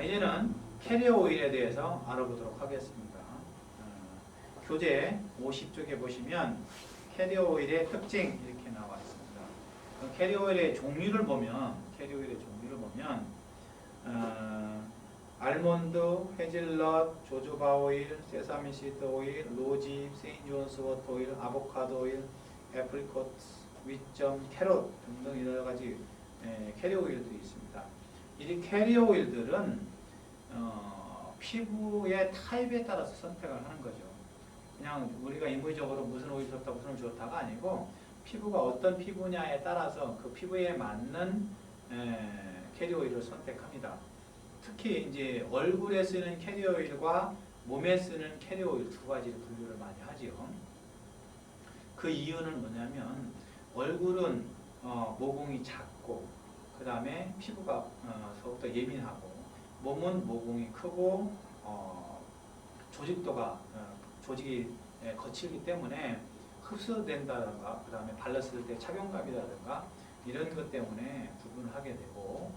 이제는 캐리어 오일에 대해서 알아보도록 하겠습니다. 교재 50쪽에 보시면 캐리어 오일의 특징 이렇게 나와 있습니다. 캐리어 오일의 종류를 보면 알몬드, 헤즐넛, 조조바 오일, 세사미 시드 오일, 로지, 세인존스 워터 오일, 아보카도 오일, 애프리코트, 윗점, 캐럿 등등 여러 가지 캐리어 오일들이 있습니다. 이 캐리어 오일들은 피부의 타입에 따라서 선택을 하는 거죠. 그냥 우리가 인위적으로 무슨 오일 좋다, 무슨 오일 좋다가 아니고 피부가 어떤 피부냐에 따라서 그 피부에 맞는 캐리어 오일을 선택합니다. 특히 이제 얼굴에 쓰는 캐리어 오일과 몸에 쓰는 캐리어 오일 두 가지를 분류를 많이 하지요. 그 이유는 뭐냐면 얼굴은 모공이 작고 그 다음에 피부가 더욱더 예민하고 몸은 모공이 크고 조직이 거칠기 때문에 흡수된다든가 그 다음에 발랐을 때 착용감이라든가 이런 것 때문에 구분을 하게 되고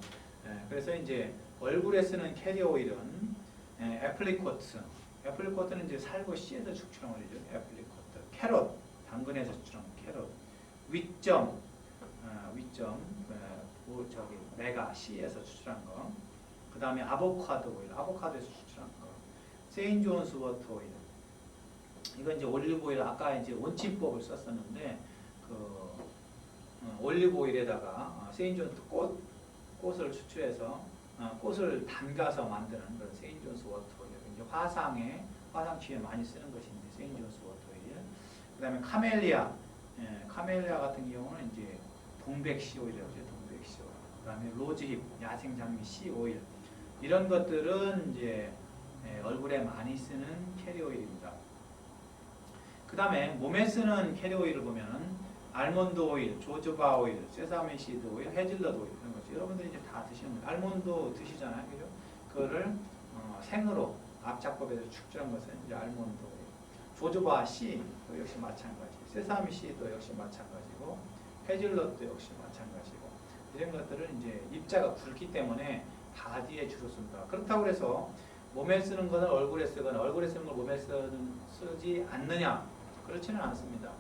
그래서 이제 얼굴에 쓰는 캐리어 오일은 애플리코트는 이제 살구 씨에서 축출한 오일이죠. 애플리코트, 캐럿 당근에서 축출한 캐럿, 윗점 메가 씨에서 추출한 거, 그 다음에 아보카도 오일, 아보카도에서 추출한 거, 세인존스 워터 오일. 이건 이제 올리브 오일 아까 이제 원침법을 썼었는데 올리브 오일에다가 세인존스 꽃을 추출해서 꽃을 담가서 만드는 그런 세인존스 워터 오일. 이제 화상치유에 많이 쓰는 것인데 세인존스 워터 오일. 그다음에 카멜리아 같은 경우는 이제 동백씨 오일이라고 하죠. 동백씨 오일. 그다음에 로즈힙, 야생장미 씨 오일. 이런 것들은 이제 얼굴에 많이 쓰는 캐리어 오일입니다. 그 다음에 몸에 쓰는 캐리어 오일을 보면은 알몬드 오일, 조조바 오일, 세사미 시드 오일, 헤즐넛 오일 이런 거죠. 여러분들이 이제 다 드시는 거예요. 알몬드 드시잖아요, 그죠? 그거를 생으로 압작법에서 축출한 것은 이제 알몬드 오일. 조조바 씨도 역시 마찬가지. 세사미 씨도 역시 마찬가지고, 헤즐넛도 역시 마찬가지고. 이런 것들은 이제 입자가 굵기 때문에 바디에 주로 씁니다. 그렇다고 해서 몸에 쓰는 것은 얼굴에 쓰거나 얼굴에 쓰는 걸 몸에 쓰지 않느냐? 그렇지는 않습니다.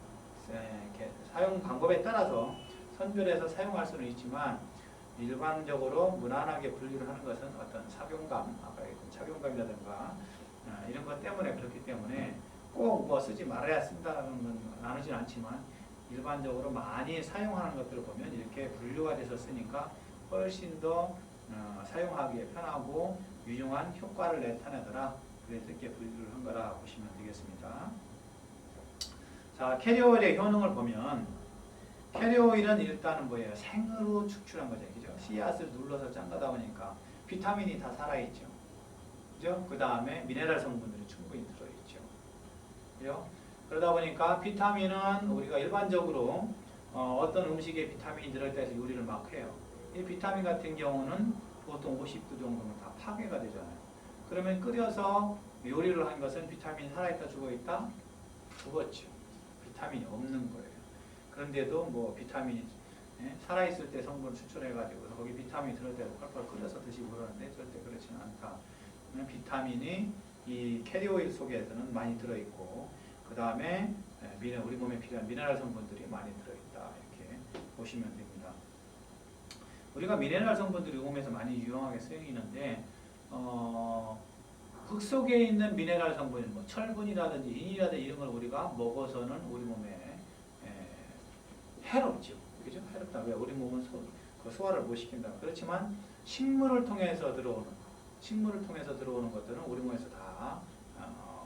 사용 방법에 따라서 선별해서 사용할 수는 있지만 일반적으로 무난하게 분류를 하는 것은 어떤 착용감, 아까 얘기했던 착용감이라든가 이런 것 때문에 그렇기 때문에 꼭 뭐 쓰지 말아야 쓴다는 건 나누진 않지만 일반적으로 많이 사용하는 것들을 보면 이렇게 분류가 돼서 쓰니까 훨씬 더 사용하기에 편하고 유용한 효과를 나타내더라. 그래서 이렇게 분류를 한 거라 보시면 되겠습니다. 자, 캐리어 오일의 효능을 보면 캐리어 오일은 일단은 뭐예요? 생으로 축출한 거죠. 그죠? 씨앗을 눌러서 짠 거다 보니까 비타민이 다 살아있죠. 그죠? 그 다음에 미네랄 성분들이 충분히 들어있죠. 그죠? 그러다 보니까 비타민은 우리가 일반적으로 어떤 음식에 비타민이 들어있다 해서 요리를 막 해요. 이 비타민 같은 경우는 보통 50도 정도면 다 파괴가 되잖아요. 그러면 끓여서 요리를 한 것은 비타민이 살아있다 죽어있다? 죽었죠. 비타민이 없는 거예요. 그런데도 뭐 비타민이 살아있을 때 성분을 추출해가지고 거기 비타민이 들어있다고 펄펄 끓여서 드시고 그러는데 절대 그렇지는 않다. 비타민이 이 캐리어 오일 속에서는 많이 들어있고 그 다음에 우리 몸에 필요한 미네랄 성분들이 많이 들어있다. 이렇게 보시면 됩니다. 우리가 미네랄 성분들이 몸에서 많이 유용하게 쓰이는데 흙 속에 있는 미네랄 성분인 뭐 철분이라든지 인이라든지 이런 걸 우리가 먹어서는 우리 몸에 해롭죠. 그죠? 해롭다. 왜? 우리 몸은 소화를 못 시킨다. 그렇지만 식물을 통해서 들어오는 것들은 우리 몸에서 다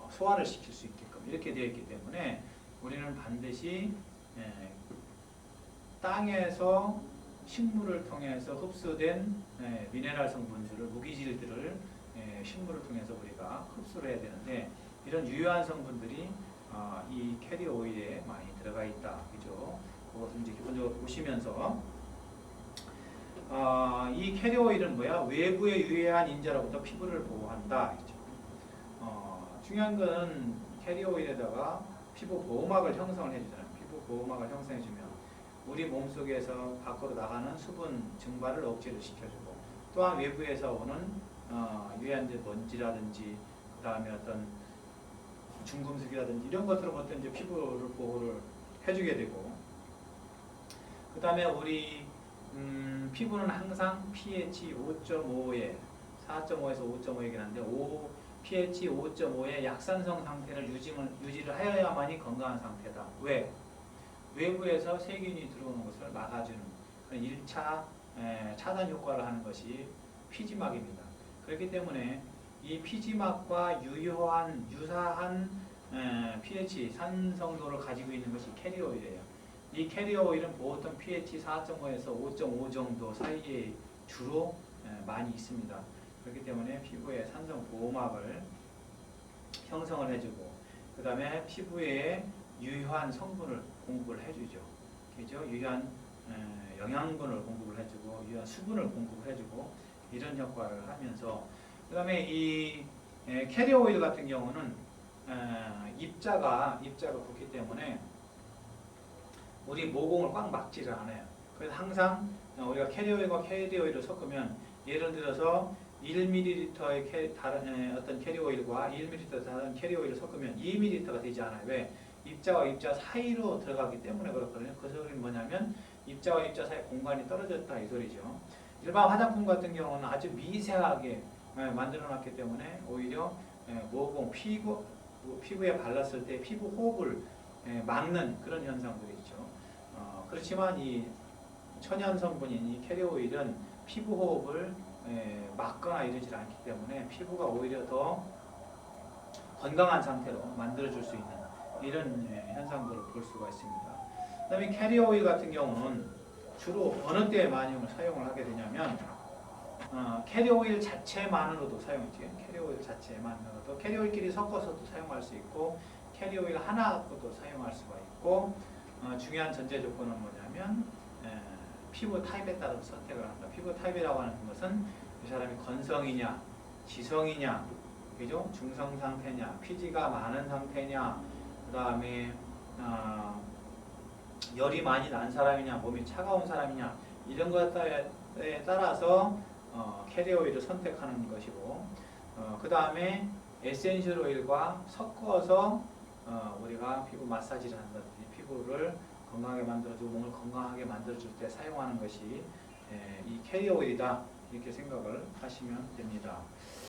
소화를 시킬 수 있게끔 이렇게 되어 있기 때문에 우리는 반드시 땅에서 식물을 통해서 흡수된 미네랄 성분들을 무기질들을 식물을 통해서 우리가 흡수를 해야 되는데 이런 유효한 성분들이 이 캐리어 오일에 많이 들어가 있다. 그죠? 그것을 이제 기본적으로 보시면서 이 캐리어 오일은 뭐야? 외부의 유해한 인자로부터 피부를 보호한다. 그죠? 중요한 것은 캐리어 오일에다가 피부 보호막을 형성을 해주잖아요. 피부 보호막을 형성해주면 우리 몸속에서 밖으로 나가는 수분 증발을 억제를 시켜주고 또한 외부에서 오는 유해한 먼지라든지 그 다음에 어떤 중금속이라든지 이런 것들로부터 이제 피부를 보호를 해주게 되고, 그 다음에 우리 피부는 항상 pH 5.5에 4.5에서 5.5이긴 한데 pH 5.5의 약산성 상태를 유지를 하여야만이 건강한 상태다. 왜? 외부에서 세균이 들어오는 것을 막아주는 1차 차단 효과를 하는 것이 피지막입니다. 그렇기 때문에 이 피지막과 유사한 pH 산성도를 가지고 있는 것이 캐리어오일이에요. 이 캐리어오일은 보통 pH 4.5에서 5.5 정도 사이에 주로 많이 있습니다. 그렇기 때문에 피부의 산성 보호막을 형성을 해주고, 그 다음에 피부에 유효한 성분을 공급을 해주죠. 그죠? 유효한 영양분을 공급을 해주고, 유효한 수분을 공급을 해주고, 이런 역할을 하면서, 그 다음에 이 캐리어 오일 같은 경우는 입자가 붙기 때문에 우리 모공을 꽉 막지를 않아요. 그래서 항상 우리가 캐리어 오일과 캐리어 오일을 섞으면, 예를 들어서 1ml의 어떤 캐리어 오일과 1ml 다른 캐리어 오일을 섞으면 2ml가 되지 않아요. 왜? 입자와 입자 사이로 들어가기 때문에 그렇거든요. 그 소리는 뭐냐면 입자와 입자 사이 공간이 떨어졌다 이 소리죠. 일반 화장품 같은 경우는 아주 미세하게 만들어 놨기 때문에 오히려 모공, 피부에 발랐을 때 피부 호흡을 막는 그런 현상들이 있죠. 그렇지만 이 천연 성분인 이 캐리어 오일은 피부 호흡을 막거나 이러지 않기 때문에 피부가 오히려 더 건강한 상태로 만들어줄 수 있는 이런 현상들을 볼 수가 있습니다. 그 다음에 캐리어 오일 같은 경우는 주로 어느 때에 많이 사용을 하게 되냐면 캐리어 오일 자체만으로도 사용이지. 캐리어 오일 자체만으로도 캐리어 오일끼리 섞어서도 사용할 수 있고, 캐리어 오일 하나 갖고도 사용할 수가 있고, 중요한 전제 조건은 뭐냐면 피부 타입에 따라서 선택을 한다. 피부 타입이라고 하는 것은 이 사람이 건성이냐, 지성이냐, 그죠? 중성 상태냐, 피지가 많은 상태냐, 그 다음에 열이 많이 난 사람이냐, 몸이 차가운 사람이냐, 이런 것에 따라서 캐리어 오일을 선택하는 것이고, 그 다음에 에센셜 오일과 섞어서 우리가 피부 마사지를 한다든지 피부를 건강하게 만들어주고 몸을 건강하게 만들어줄 때 사용하는 것이 이 캐리어 오일이다, 이렇게 생각을 하시면 됩니다.